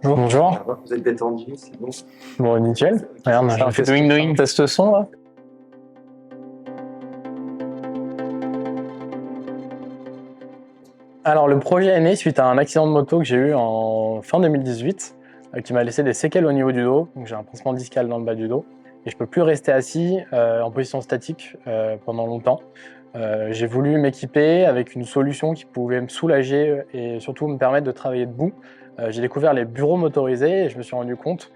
Bonjour. Vous êtes détendu, c'est bon. Bon, nickel. Regarde, j'ai fait doing test son là. Alors, le projet est né suite à un accident de moto que j'ai eu en fin 2018 qui m'a laissé des séquelles au niveau du dos. Donc, j'ai un pansement discal dans le bas du dos et je peux plus rester assis en position statique pendant longtemps. J'ai voulu m'équiper avec une solution qui pouvait me soulager et surtout me permettre de travailler debout. J'ai découvert les bureaux motorisés et je me suis rendu compte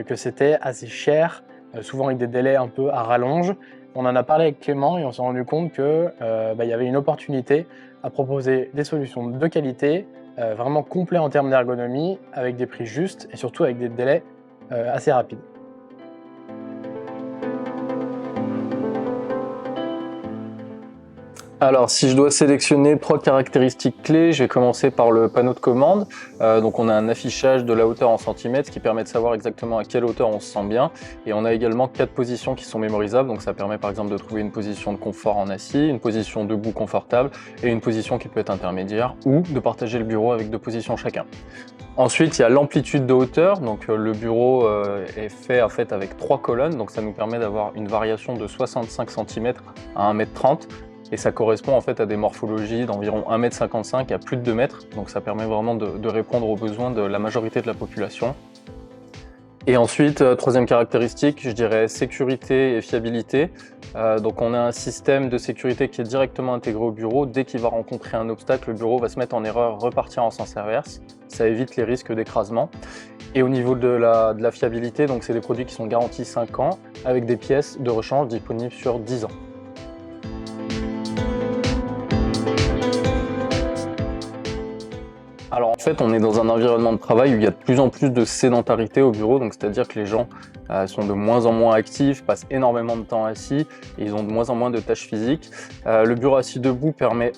que c'était assez cher, souvent avec des délais un peu à rallonge. On en a parlé avec Clément et on s'est rendu compte que y avait une opportunité à proposer des solutions de qualité, vraiment complets en termes d'ergonomie, avec des prix justes et surtout avec des délais assez rapides. Alors, si je dois sélectionner 3 caractéristiques clés, je vais commencer par le panneau de commande. Donc on a un affichage de la hauteur en centimètres, ce qui permet de savoir exactement à quelle hauteur on se sent bien. Et on a également 4 positions qui sont mémorisables, donc ça permet par exemple de trouver une position de confort en assis, une position debout confortable et une position qui peut être intermédiaire, ou de partager le bureau avec 2 positions chacun. Ensuite, il y a l'amplitude de hauteur, donc le bureau est fait en fait avec 3 colonnes, donc ça nous permet d'avoir une variation de 65 cm à 1,30 m. Et ça correspond en fait à des morphologies d'environ 1,55 m à plus de 2 m, donc ça permet vraiment de répondre aux besoins de la majorité de la population. Et ensuite, troisième caractéristique, je dirais sécurité et fiabilité. Donc on a un système de sécurité qui est directement intégré au bureau. Dès qu'il va rencontrer un obstacle, le bureau va se mettre en erreur, repartir en sens inverse. Ça évite les risques d'écrasement. Et au niveau de la fiabilité, donc c'est des produits qui sont garantis 5 ans avec des pièces de rechange disponibles sur 10 ans. Alors en fait, on est dans un environnement de travail où il y a de plus en plus de sédentarité au bureau, donc c'est-à-dire que les gens sont de moins en moins actifs, passent énormément de temps assis et ils ont de moins en moins de tâches physiques. Le bureau assis debout permet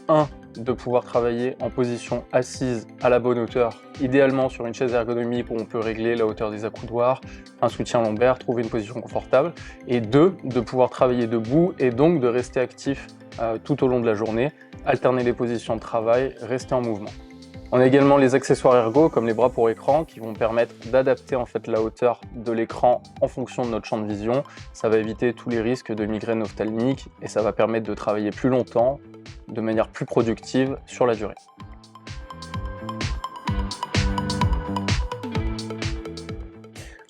de pouvoir travailler en position assise à la bonne hauteur, idéalement sur une chaise ergonomique où on peut régler la hauteur des accoudoirs, un soutien lombaire, trouver une position confortable, et 2, de pouvoir travailler debout et donc de rester actif tout au long de la journée, alterner les positions de travail, rester en mouvement. On a également les accessoires ergo comme les bras pour écran qui vont permettre d'adapter en fait la hauteur de l'écran en fonction de notre champ de vision. Ça va éviter tous les risques de migraine ophtalmique et ça va permettre de travailler plus longtemps, de manière plus productive sur la durée.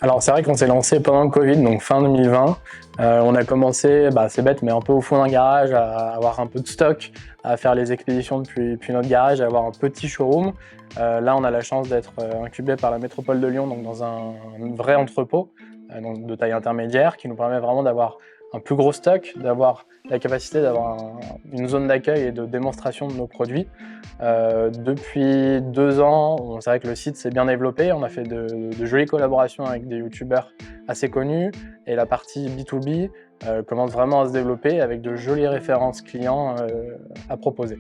Alors c'est vrai qu'on s'est lancé pendant le Covid, donc fin 2020. On a commencé, c'est bête, mais un peu au fond d'un garage, à avoir un peu de stock, à faire les expéditions depuis notre garage, à avoir un petit showroom. Là, on a la chance d'être incubé par la métropole de Lyon, donc dans un vrai entrepôt donc de taille intermédiaire, qui nous permet vraiment d'avoir un plus gros stock, d'avoir la capacité d'avoir une zone d'accueil et de démonstration de nos produits. Depuis 2 ans, c'est vrai que le site s'est bien développé, on a fait de jolies collaborations avec des youtubeurs assez connus et la partie B2B commence vraiment à se développer avec de jolies références clients à proposer.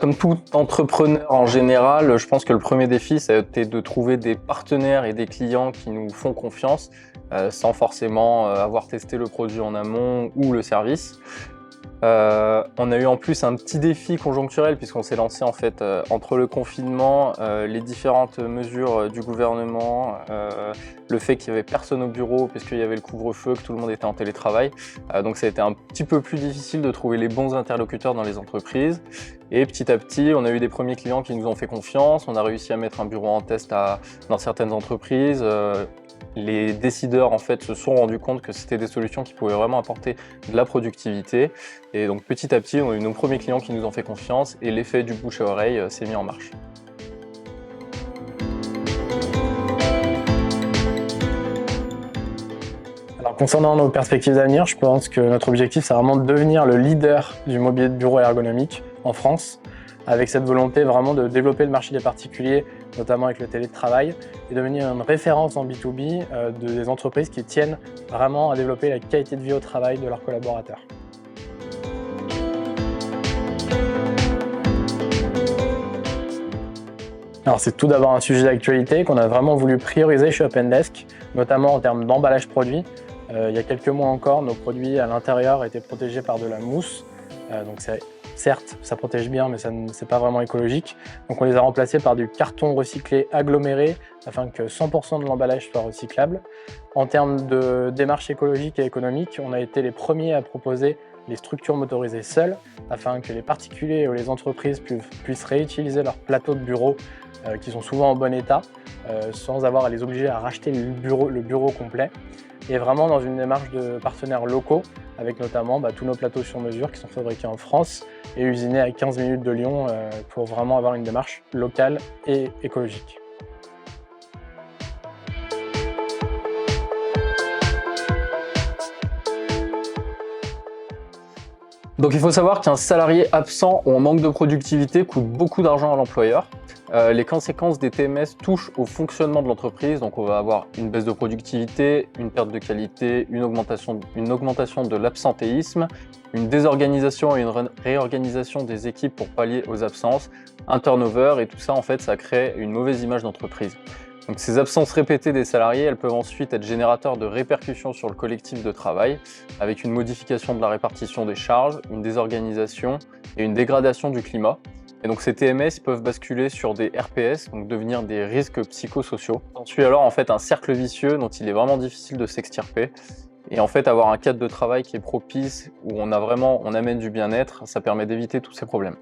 Comme tout entrepreneur en général, je pense que le premier défi, ça a été de trouver des partenaires et des clients qui nous font confiance sans forcément avoir testé le produit en amont ou le service. On a eu en plus un petit défi conjoncturel puisqu'on s'est lancé en fait entre le confinement, les différentes mesures du gouvernement, le fait qu'il n'y avait personne au bureau puisqu'il y avait le couvre-feu, que tout le monde était en télétravail. Donc ça a été un petit peu plus difficile de trouver les bons interlocuteurs dans les entreprises. Et petit à petit, on a eu des premiers clients qui nous ont fait confiance, on a réussi à mettre un bureau en test dans certaines entreprises. Les décideurs en fait se sont rendus compte que c'était des solutions qui pouvaient vraiment apporter de la productivité. Et donc petit à petit, on a eu nos premiers clients qui nous ont fait confiance et l'effet du bouche à oreille s'est mis en marche. Alors concernant nos perspectives d'avenir, je pense que notre objectif c'est vraiment de devenir le leader du mobilier de bureau ergonomique en France, avec cette volonté vraiment de développer le marché des particuliers, notamment avec le télétravail, et devenir une référence en B2B des entreprises qui tiennent vraiment à développer la qualité de vie au travail de leurs collaborateurs. Alors c'est tout d'abord un sujet d'actualité qu'on a vraiment voulu prioriser chez Opendesk, notamment en termes d'emballage produit. Il y a quelques mois encore, nos produits à l'intérieur étaient protégés par de la mousse. Donc certes, ça protège bien, mais c'est pas vraiment écologique. Donc on les a remplacés par du carton recyclé aggloméré afin que 100% de l'emballage soit recyclable. En termes de démarche écologique et économique, on a été les premiers à proposer les structures motorisées seules afin que les particuliers ou les entreprises puissent réutiliser leurs plateaux de bureau qui sont souvent en bon état sans avoir à les obliger à racheter le bureau complet. Et vraiment dans une démarche de partenaires locaux avec notamment tous nos plateaux sur mesure qui sont fabriqués en France et usinés à 15 minutes de Lyon pour vraiment avoir une démarche locale et écologique. Donc il faut savoir qu'un salarié absent ou en manque de productivité coûte beaucoup d'argent à l'employeur. Les conséquences des TMS touchent au fonctionnement de l'entreprise, donc on va avoir une baisse de productivité, une perte de qualité, une augmentation de l'absentéisme, une désorganisation et une réorganisation des équipes pour pallier aux absences, un turnover, et tout ça en fait ça crée une mauvaise image d'entreprise. Donc ces absences répétées des salariés, elles peuvent ensuite être générateurs de répercussions sur le collectif de travail, avec une modification de la répartition des charges, une désorganisation et une dégradation du climat. Et donc ces TMS peuvent basculer sur des RPS, donc devenir des risques psychosociaux. Ensuite alors en fait un cercle vicieux dont il est vraiment difficile de s'extirper. Et en fait avoir un cadre de travail qui est propice, où on amène du bien-être, ça permet d'éviter tous ces problèmes.